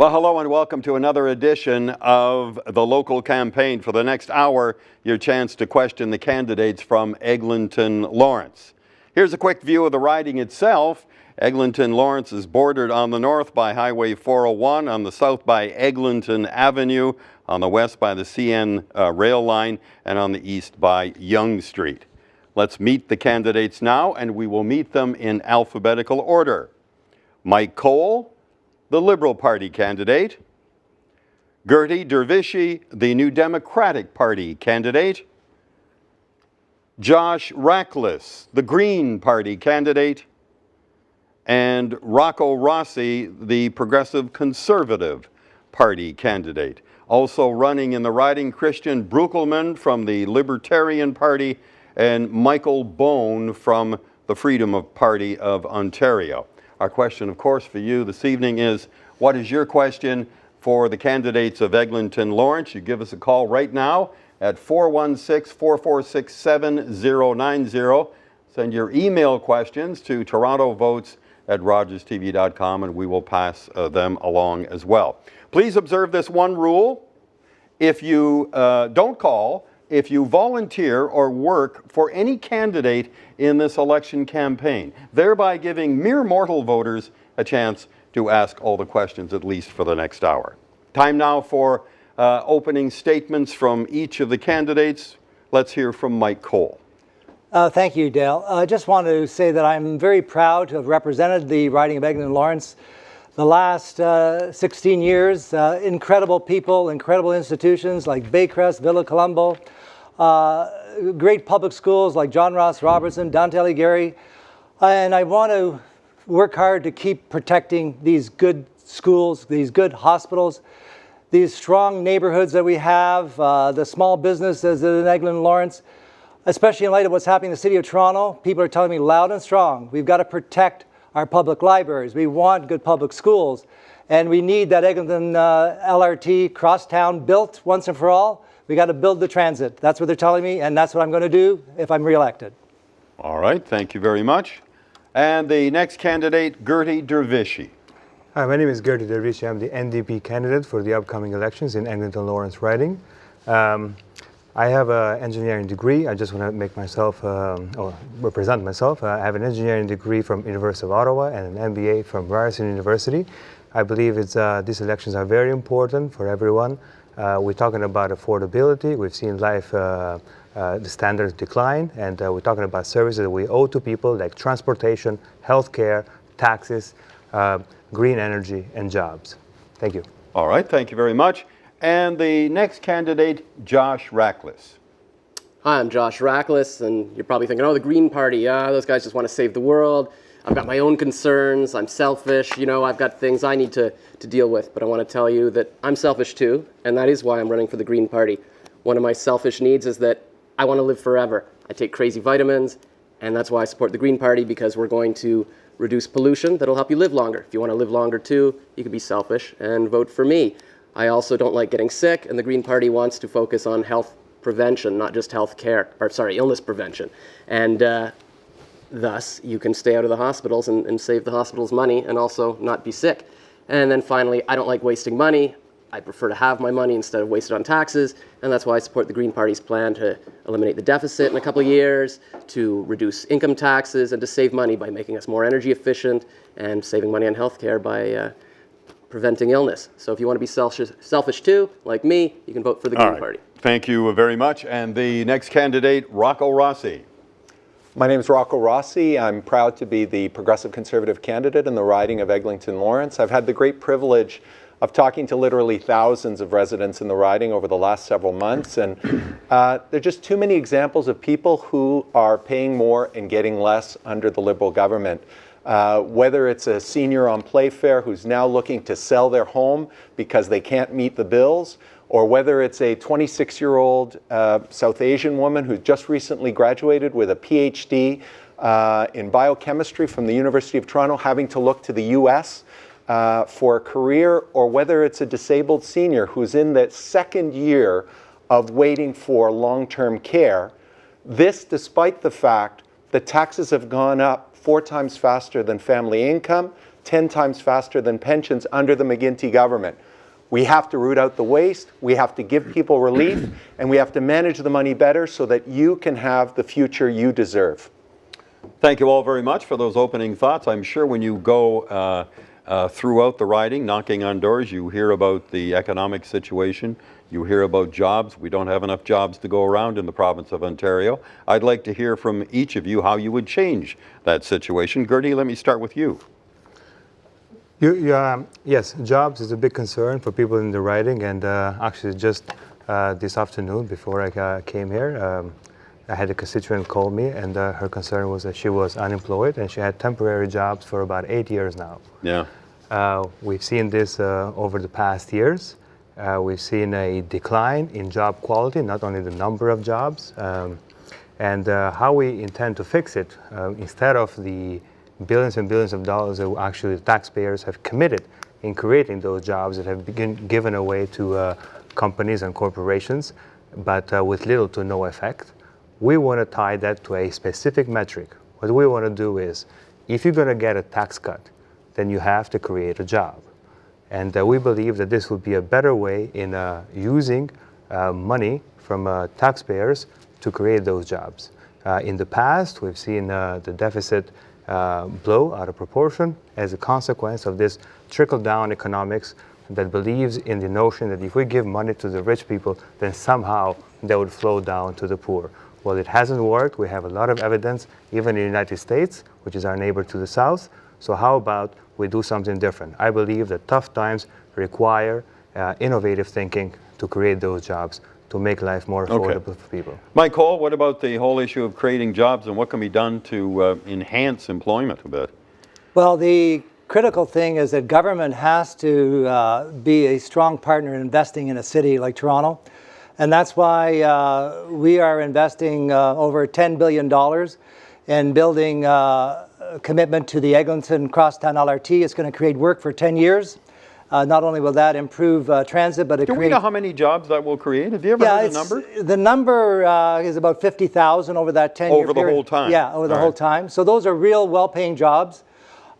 Well, hello and welcome to another edition of the local campaign. For the next hour, your chance to question the candidates from Eglinton-Lawrence. Here's a quick view of the riding itself. Eglinton-Lawrence is bordered on the north by Highway 401, on the south by Eglinton Avenue, on the west by the CN rail line, and on the east by Yonge Street. Let's meet the candidates now, and we will meet them in alphabetical order. Mike Cole, the Liberal Party candidate. Gertie Dervishi, the New Democratic Party candidate. Josh Rackless, the Green Party candidate. And Rocco Rossi, the Progressive Conservative Party candidate. Also running in the riding, Christian Bruckelman from the Libertarian Party and Michael Bone from the Freedom Party of Ontario. Our question, of course, for you this evening is, what is your question for the candidates of Eglinton-Lawrence? You give us a call right now at 416-446-7090. Send your email questions to torontovotes@rogerstv.com and we will pass them along as well. Please observe this one rule. If you don't call, if you volunteer or work for any candidate in this election campaign, thereby giving mere mortal voters a chance to ask all the questions, at least for the next hour. Time now for opening statements from each of the candidates. Let's hear from Mike Cole. Thank you, Dale. I just want to say that I'm very proud to have represented the riding of Eglinton-Lawrence the last 16 years. Incredible people, incredible institutions like Baycrest, Villa Colombo, great public schools like John Ross Robertson, Dante Alighieri, and I want to work hard to keep protecting these good schools, these good hospitals, these strong neighborhoods that we have, the small businesses in Eglinton-Lawrence, especially in light of what's happening in the City of Toronto. People are telling me loud and strong, we've got to protect our public libraries. We want good public schools, and we need that Eglinton LRT crosstown built once and for all. We got to build the transit. That's what they're telling me, and that's what I'm going to do if I'm reelected. All right, thank you very much. And the next candidate, Gertie Dervishi. Hi, my name is Gertie Dervishi. I'm the NDP candidate for the upcoming elections in Eglinton-Lawrence riding. I have an engineering degree. I just want to make myself, or represent myself. I have an engineering degree from University of Ottawa and an MBA from Ryerson University. I believe these elections are very important for everyone. We're talking about affordability. We've seen life, the standards decline, and we're talking about services that we owe to people like transportation, healthcare, taxes, green energy, and jobs. Thank you. All right, thank you very much. And the next candidate, Josh Rackless. Hi, I'm Josh Rackless, and you're probably thinking, oh, the Green Party, those guys just want to save the world. I've got my own concerns, I'm selfish, I've got things I need to deal with. But I want to tell you that I'm selfish too, and that is why I'm running for the Green Party. One of my selfish needs is that I want to live forever. I take crazy vitamins, and that's why I support the Green Party, because we're going to reduce pollution that'll help you live longer. If you want to live longer too, you can be selfish and vote for me. I also don't like getting sick, and the Green Party wants to focus on health prevention, not just illness prevention. And thus, you can stay out of the hospitals and save the hospitals money and also not be sick. And then finally, I don't like wasting money. I prefer to have my money instead of waste it on taxes, and that's why I support the Green Party's plan to eliminate the deficit in a couple of years, to reduce income taxes, and to save money by making us more energy efficient and saving money on healthcare by preventing illness. So if you want to be selfish too, like me, you can vote for the Green Party. Thank you very much. And the next candidate, Rocco Rossi. My name is Rocco Rossi. I'm proud to be the Progressive Conservative candidate in the riding of Eglinton-Lawrence. I've had the great privilege of talking to literally thousands of residents in the riding over the last several months, and there are just too many examples of people who are paying more and getting less under the Liberal government. Whether it's a senior on Playfair who's now looking to sell their home because they can't meet the bills, or whether it's a 26-year-old South Asian woman who just recently graduated with a PhD in biochemistry from the University of Toronto, having to look to the US for a career, or whether it's a disabled senior who's in the second year of waiting for long-term care. This despite the fact that taxes have gone up 4 times faster than family income, 10 times faster than pensions under the McGuinty government. We have to root out the waste, we have to give people relief, and we have to manage the money better so that you can have the future you deserve. Thank you all very much for those opening thoughts. I'm sure when you go throughout the riding, knocking on doors, you hear about the economic situation, you hear about jobs. We don't have enough jobs to go around in the province of Ontario. I'd like to hear from each of you how you would change that situation. Gertie, let me start with you. Yes, jobs is a big concern for people in the riding, and actually just this afternoon before I came here, I had a constituent call me, and her concern was that she was unemployed and she had temporary jobs for about 8 years now. Yeah. We've seen this over the past years. We've seen a decline in job quality, not only the number of jobs, and how we intend to fix it, instead of the billions and billions of dollars that actually the taxpayers have committed in creating those jobs that have been given away to companies and corporations, but with little to no effect. We want to tie that to a specific metric. What we want to do is, if you're going to get a tax cut, then you have to create a job. And we believe that this would be a better way in using money from taxpayers to create those jobs. In the past, we've seen the deficit blow out of proportion as a consequence of this trickle-down economics that believes in the notion that if we give money to the rich people, then somehow that would flow down to the poor. Well, it hasn't worked. We have a lot of evidence, even in the United States, which is our neighbor to the south. So how about we do something different? I believe that tough times require innovative thinking to create those jobs, to make life more affordable for people. Mike Cole, what about the whole issue of creating jobs and what can be done to enhance employment a bit? Well, the critical thing is that government has to be a strong partner in investing in a city like Toronto. And that's why we are investing over $10 billion in building a commitment to the Eglinton Crosstown LRT. It's going to create work for 10 years. Not only will that improve transit, but it Do we know how many jobs that will create? Have you ever heard the number? The number is about 50,000 over that 10-year period. Over the whole time? Yeah, over the whole time. So those are real well-paying jobs.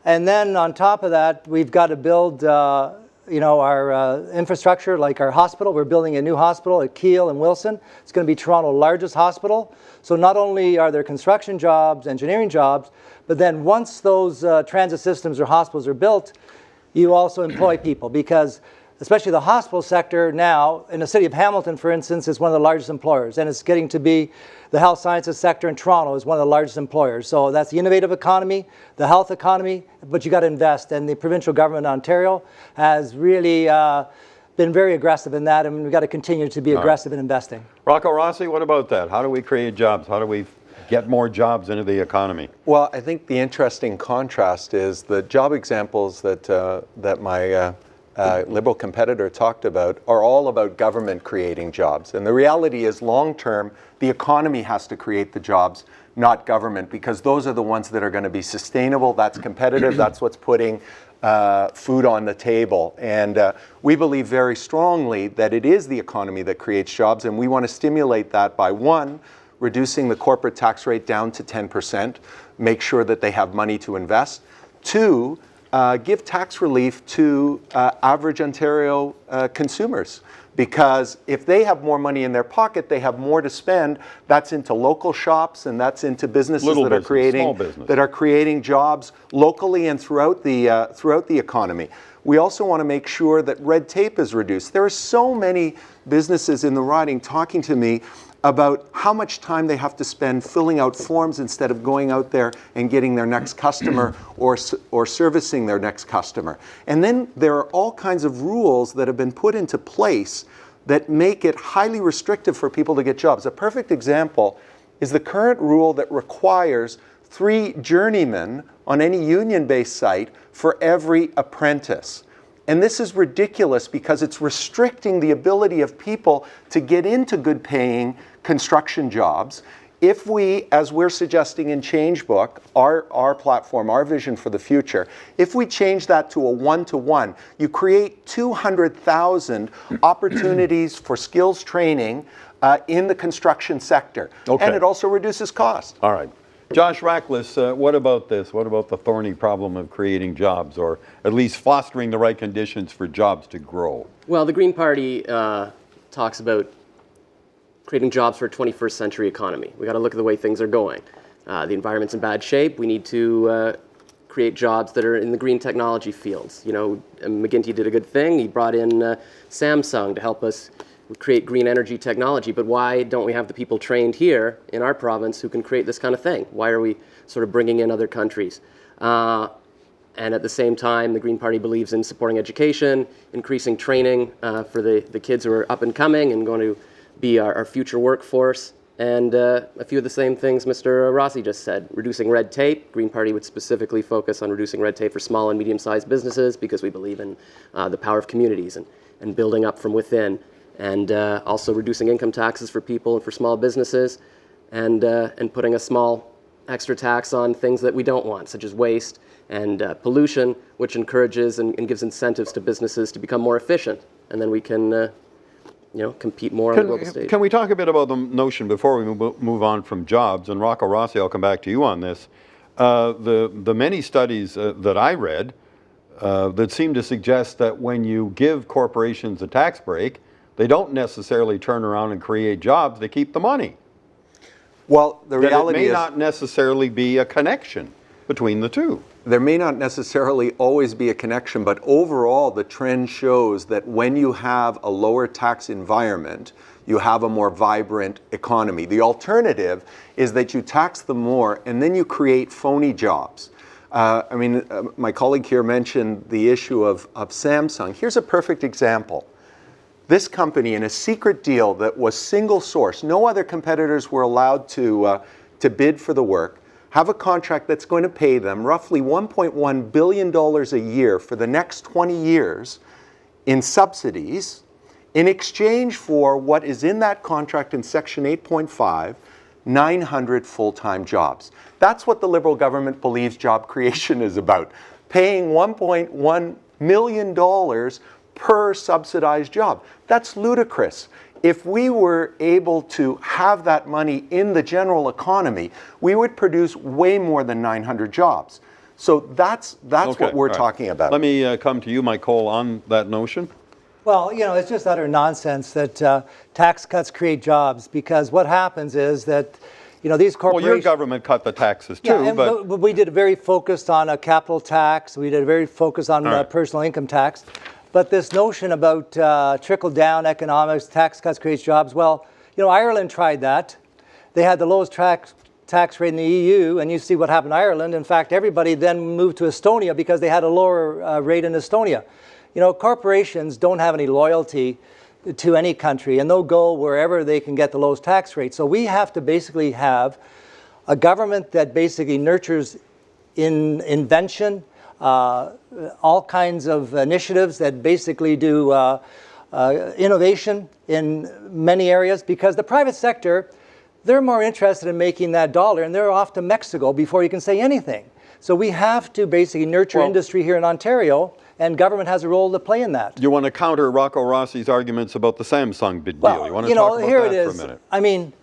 And then on top of that, we've got to build our infrastructure, like our hospital. We're building a new hospital at Keele and Wilson. It's going to be Toronto's largest hospital. So not only are there construction jobs, engineering jobs, but then once those transit systems or hospitals are built, you also employ people, because especially the hospital sector now, in the city of Hamilton, for instance, is one of the largest employers, and it's getting to be the health sciences sector in Toronto is one of the largest employers. So that's the innovative economy, the health economy, but you got to invest, and the provincial government in Ontario has really been very aggressive in that, and we've got to continue to be aggressive in investing. Rocco Rossi, what about that? How do we create jobs? How do we get more jobs into the economy? Well, I think the interesting contrast is the job examples that my Liberal competitor talked about are all about government creating jobs. And the reality is, long term, the economy has to create the jobs, not government, because those are the ones that are going to be sustainable, that's competitive, that's what's putting food on the table. And we believe very strongly that it is the economy that creates jobs, and we want to stimulate that by, one, reducing the corporate tax rate down to 10%, make sure that they have money to invest. Two, give tax relief to average Ontario consumers, because if they have more money in their pocket, they have more to spend. That's into local shops, and that's into businesses that are creating jobs locally and throughout the economy. We also want to make sure that red tape is reduced. There are so many businesses in the riding talking to me about how much time they have to spend filling out forms instead of going out there and getting their next customer or servicing their next customer. And then there are all kinds of rules that have been put into place that make it highly restrictive for people to get jobs. A perfect example is the current rule that requires 3 journeymen on any union-based site for every apprentice. And this is ridiculous because it's restricting the ability of people to get into good-paying construction jobs. If we, as we're suggesting in Changebook, our platform, our vision for the future, if we change that to a 1-to-1, you create 200,000 opportunities for skills training in the construction sector. Okay. And it also reduces cost. All right. Josh Rackless, what about this? What about the thorny problem of creating jobs, or at least fostering the right conditions for jobs to grow? Well, the Green Party talks about creating jobs for a 21st century economy. We got to look at the way things are going. The environment's in bad shape. We need to create jobs that are in the green technology fields. You know, McGuinty did a good thing. He brought in Samsung to help us create green energy technology. But why don't we have the people trained here in our province who can create this kind of thing? Why are we sort of bringing in other countries? And at the same time, the Green Party believes in supporting education, increasing training for the kids who are up and coming and going to be our future workforce. And a few of the same things Mr. Rossi just said. Reducing red tape. Green Party would specifically focus on reducing red tape for small and medium-sized businesses because we believe in the power of communities and building up from within. And also reducing income taxes for people and for small businesses, and putting a small extra tax on things that we don't want, such as waste and pollution, which encourages and gives incentives to businesses to become more efficient. And then we can compete more on the global stage. Can we talk a bit about the notion before we move on from jobs? And Rocco Rossi, I'll come back to you on this. The many studies that I read that seem to suggest that when you give corporations a tax break, they don't necessarily turn around and create jobs, they keep the money. Well, the reality is, it may is not necessarily be a connection between the two. there may not necessarily always be a connection, but overall the trend shows that when you have a lower tax environment, you have a more vibrant economy. The alternative is that you tax them more and then you create phony jobs. My colleague here mentioned the issue of Samsung. Here's a perfect example. This company, in a secret deal that was single source, no other competitors were allowed to bid for the work, have a contract that's going to pay them roughly $1.1 billion a year for the next 20 years in subsidies, in exchange for what is in that contract in Section 8.5, 900 full-time jobs. That's what the Liberal government believes job creation is about, paying $1.1 million per subsidized job. That's ludicrous. If we were able to have that money in the general economy, we would produce way more than 900 jobs. So that's Okay, what we're all right. talking about. Let me come to you, Mike Cole, on that notion. Well, it's just utter nonsense that tax cuts create jobs, because what happens is that, these corporations... Well, your government cut the taxes too, Yeah, but we did a very focused on a capital tax. We did a very focused on right. personal income tax. But this notion about trickle-down economics, tax cuts creates jobs, well, Ireland tried that. They had the lowest tax rate in the EU, and you see what happened in Ireland. In fact, everybody then moved to Estonia because they had a lower rate in Estonia. Corporations don't have any loyalty to any country, and they'll go wherever they can get the lowest tax rate. So we have to basically have a government that basically nurtures invention, all kinds of initiatives that basically do innovation in many areas, because the private sector, they're more interested in making that dollar, and they're off to Mexico before you can say anything. So we have to basically nurture industry here in Ontario, and government has a role to play in that. you want to counter Rocco Rossi's arguments about the Samsung deal. Well, You want to talk about here that it for is. a minute? I mean,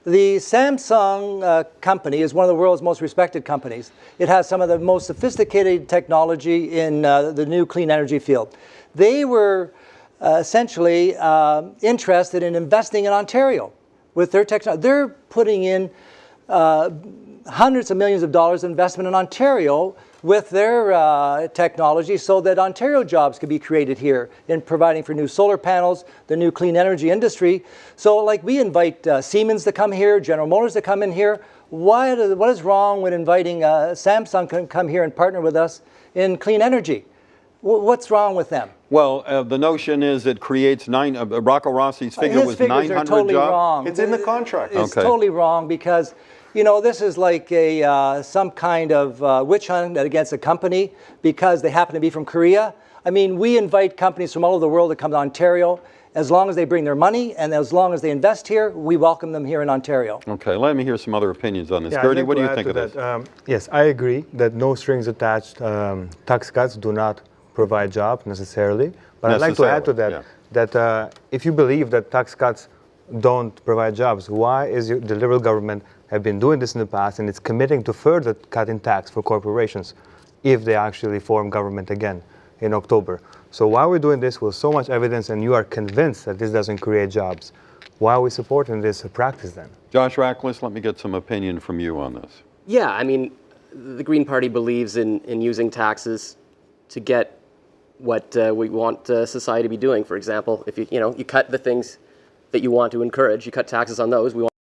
the Samsung company is one of the world's most respected companies. It has some of the most sophisticated technology in the new clean energy field. They were essentially interested in investing in Ontario with their technology. They're putting in hundreds of millions of dollars investment in Ontario with their technology, so that Ontario jobs could be created here in providing for new solar panels, the new clean energy industry. So we invite Siemens to come here, General Motors to come in here. What is wrong with inviting Samsung to come here and partner with us in clean energy? What's wrong with them? Well, the notion is it creates Rocco Rossi's figure His was figures 900 are totally jobs. wrong. It's in the contract. It's Okay. totally wrong, because this is like some kind of witch hunt against a company because they happen to be from Korea. I mean, we invite companies from all over the world to come to Ontario. As long as they bring their money and as long as they invest here, we welcome them here in Ontario. Okay, let me hear some other opinions on this. Yeah, Gertie, I'd like what do to you add think to of this? that. Yes, I agree that no strings attached tax cuts do not provide jobs necessarily. But I'd like to add to that Necessarily, that if you believe that tax cuts don't provide jobs. Why is the Liberal government have been doing this in the past, and it's committing to further cutting tax for corporations if they actually form government again in October? So why are we doing this with so much evidence and you are convinced that this doesn't create jobs? Why are we supporting this practice then? Josh Rackless, let me get some opinion from you on this. Yeah, I mean, the Green Party believes in using taxes to get what we want society to be doing. For example, if you cut the things that you want to encourage, you cut taxes on those. We want